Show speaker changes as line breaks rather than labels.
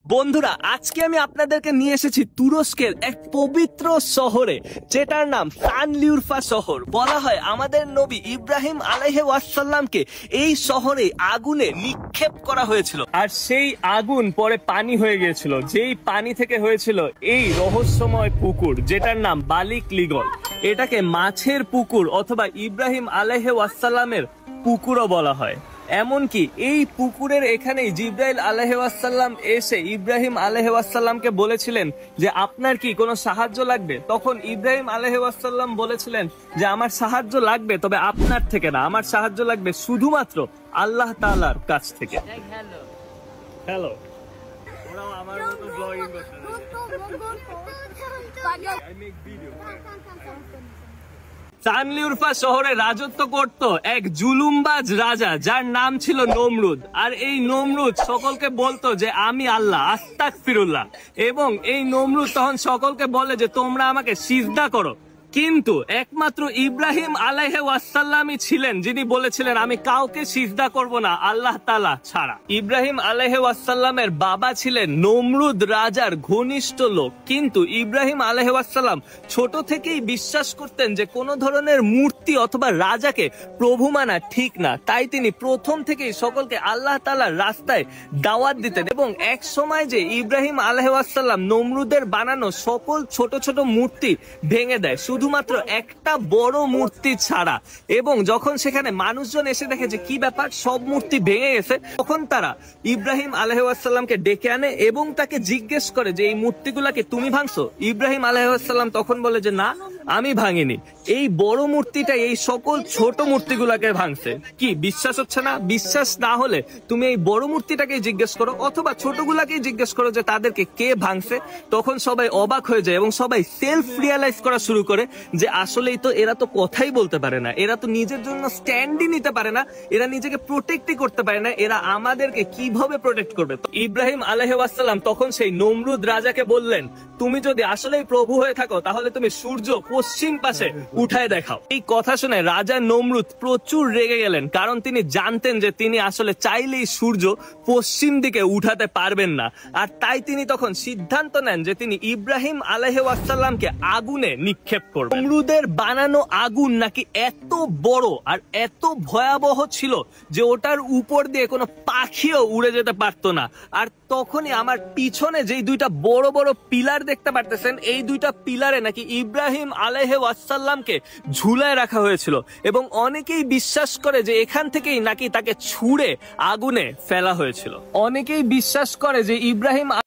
বন্ধুরা, আজকে আমি আপনাদেরকে নিয়ে এসেছি তুরস্কের এক পবিত্র শহরে, যেটার নাম সানলিউরফা শহর। বলা হয় আমাদের নবী ইব্রাহিম আলাইহি ওয়াসাল্লামকে এই শহরে আগুনে নিক্ষেপ করা হয়েছিল, আর সেই আগুন পরে পানি হয়ে গিয়েছিল, যেই পানি থেকে হয়েছিল এই রহস্যময় পুকুর, যেটার নাম বালিক লিগল। এটাকে মাছের পুকুর অথবা ইব্রাহিম আলাইহি ওয়াসাল্লামের পুকুরও বলা হয়। এমনকি এই পুকুরের এখানেই জিব্রাইল আলাইহি ওয়াসাল্লাম এসে ইব্রাহিম আলাইহি ওয়াসাল্লামকে বলেছিলেন যে আপনার কি কোনো সাহায্য লাগবে। তখন ইব্রাহিম আলাইহি ওয়াসাল্লাম বলেছিলেন যে আমার সাহায্য লাগবে, তবে আপনার থেকে না, আমার সাহায্য লাগবে শুধুমাত্র আল্লাহ তাআলার কাছ থেকে। হ্যালো, ওরাও আমার মতো ব্লগিং করতে সানলিউরফা শহরে রাজত্ব করত এক জুলুমবাজ রাজা, যার নাম ছিল নমরুদ। আর এই নমরুদ সকলকে বলতো যে আমি আল্লাহ, আস্তাগফিরুল্লাহ। এবং এই নমরুদ তখন সকলকে বলে যে তোমরা আমাকে সিজদা করো। কিন্তু একমাত্র ইব্রাহিম আলাইহি ওয়াসাল্লামই ছিলেন যিনি বলেছিলেন আমি কাউকে সিজদা করব না আল্লাহ তাআলা ছাড়া। ইব্রাহিম আলাইহি ওয়াসাল্লামের বাবা ছিলেন নমরুদ রাজার ঘনিষ্ঠ লোক, কিন্তু ইব্রাহিম আলাইহি ওয়াসাল্লাম ছোট থেকেই বিশ্বাস করতেন যে কোনো ধরনের মূর্তি অথবা রাজাকে প্রভু মানা ঠিক না। তাই তিনি প্রথম থেকেই সকলকে আল্লাহ তাআলার রাস্তায় দাওয়াত দিতেন। এবং এক সময় যে ইব্রাহিম আলাইহি ওয়াসাল্লাম নমরুদের বানানো সকল ছোট ছোট মূর্তি ভেঙে দেয়, শুধুমাত্র একটা বড় মূর্তি ছাড়া। এবং যখন সেখানে মানুষজন এসে দেখে যে কি ব্যাপার, সব মূর্তি ভেঙে গেছে, তখন তারা ইব্রাহিম আলাইহি ওয়াসাল্লামকে ডেকে আনে এবং তাকে জিজ্ঞেস করে যে এই মূর্তিগুলাকে তুমি ভাঙছো। ইব্রাহিম আলাইহি ওয়াসাল্লাম তখন বলে যে না, আমি ভাঙিনি, এই বড় মূর্তিটা এই সকল ছোট মূর্তিগুলাকে ভাঙছে। কি বিশ্বাস হচ্ছে না? বিশ্বাস না হলে তুমি এই বড় মূর্তিটাকে জিজ্ঞেস করো অথবা ছোটগুলাকেই জিজ্ঞেস করো যে তাদেরকে কে ভাঙছে। তখন সবাই অবাক হয়ে যায় এবং সবাই সেলফ রিয়ালাইজ করা শুরু করে যে আসলেই তো এরা তো কথাই বলতে পারে না, এরা তো নিজের জন্য স্ট্যান্ডই নিতে পারে না, এরা নিজেকে প্রোটেক্টই করতে পারে না, এরা আমাদেরকে কিভাবে প্রোটেক্ট করবে। ইব্রাহিম আলাইহি ওয়াসাল্লাম তখন সেই নমরুদ রাজাকে বললেন তুমি যদি আসলেই প্রভু হয়ে থাকো তাহলে তুমি সূর্য পশ্চিম পাশে উঠায় দেখাও। এই কথা শুনে রাজা নমরুদ প্রচুর রেগে গেলেন, কারণ তিনি জানতেন যে তিনি আসলে চাইলেই সূর্য পশ্চিম দিকে উঠাতে পারবেন না। আর তাই তিনি তখন সিদ্ধান্ত নেন যে তিনি ইব্রাহিম আলাইহি ওয়াসাল্লামকে আগুনে নিক্ষেপ করবেন। নমরুদের বানানো আগুন নাকি এত বড় আর এত ভয়াবহ ছিল যে ওটার উপর দিয়ে কোনো পাখিও উড়ে যেতে পারতো না। আর তখনই আমার পিছনে যেই দুইটা বড় বড় পিলার দেখতে পারতেছেন, এই দুইটা পিলারে নাকি ইব্রাহিম আলাইহি ওয়াসাল্লামকে ঝুলায় রাখা হয়েছিল। এবং অনেকেই বিশ্বাস করে যে এখান থেকেই নাকি তাকে ছুঁড়ে আগুনে ফেলা হয়েছিল। অনেকেই বিশ্বাস করে যে ইব্রাহিম